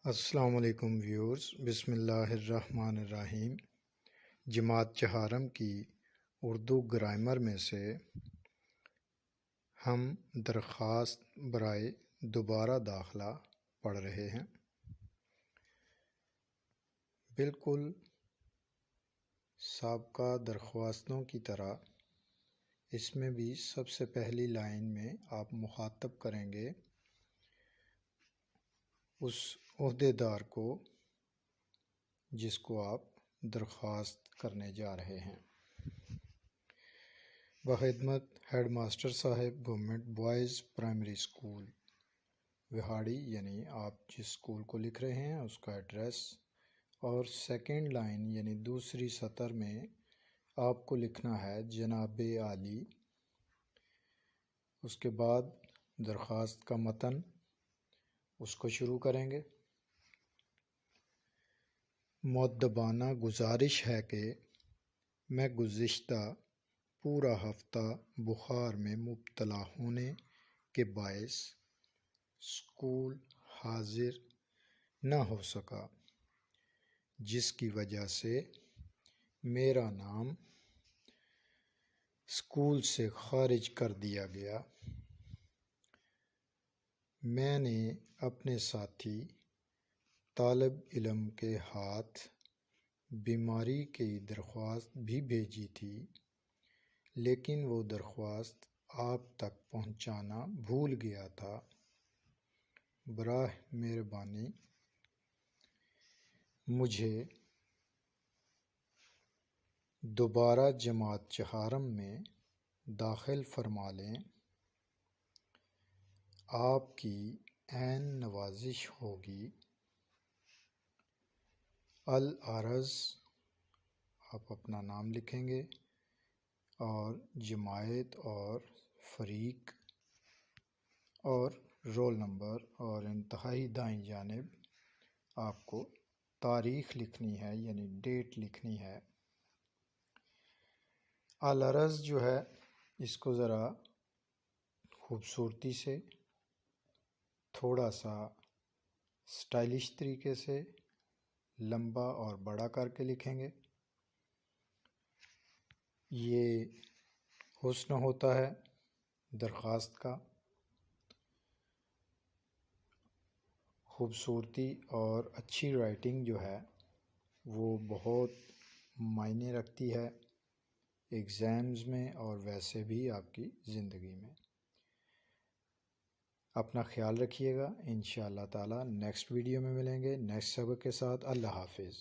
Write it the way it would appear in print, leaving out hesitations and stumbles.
السلام علیکم ویورز، بسم اللہ الرحمن الرحیم۔ جماعت چہارم کی اردو گرامر میں سے ہم درخواست برائے دوبارہ داخلہ پڑھ رہے ہیں۔ بالکل سابقہ درخواستوں کی طرح اس میں بھی سب سے پہلی لائن میں آپ مخاطب کریں گے اس عہدے دار کو جس کو آپ درخواست کرنے جا رہے ہیں۔ بخدمت ہیڈ ماسٹر صاحب، government boys primary school Vehari, یعنی آپ جس اسکول کو لکھ رہے ہیں اس کا ایڈریس، اور سیکنڈ لائن یعنی دوسری سطر میں آپ کو لکھنا ہے جناب عالی۔ اس کے بعد درخواست کا متن اس کو شروع کریں گے۔ مؤدبانہ گزارش ہے کہ میں گزشتہ پورا ہفتہ بخار میں مبتلا ہونے کے باعث اسکول حاضر نہ ہو سکا، جس کی وجہ سے میرا نام اسکول سے خارج کر دیا گیا۔ میں نے اپنے ساتھی طالب علم کے ہاتھ بیماری کی درخواست بھی بھیجی تھی، لیکن وہ درخواست آپ تک پہنچانا بھول گیا تھا۔ براہ مہربانی مجھے دوبارہ جماعت چہارم میں داخل فرما لیں۔ آپ کی عین نوازش ہوگی۔ العرض، آپ اپنا نام لکھیں گے اور جماعت اور فریق اور رول نمبر، اور انتہائی دائیں جانب آپ کو تاریخ لکھنی ہے، یعنی ڈیٹ لکھنی ہے۔ العرض جو ہے اس کو ذرا خوبصورتی سے، تھوڑا سا سٹائلش طریقے سے لمبا اور بڑا کر کے لکھیں گے۔ یہ حسن ہوتا ہے درخواست کا، خوبصورتی اور اچھی رائٹنگ جو ہے وہ بہت معنی رکھتی ہے ایگزامز میں اور ویسے بھی آپ کی زندگی میں۔ اپنا خیال رکھیے گا۔ انشاءاللہ تعالی نیکسٹ ویڈیو میں ملیں گے نیکسٹ سبق کے ساتھ۔ اللہ حافظ۔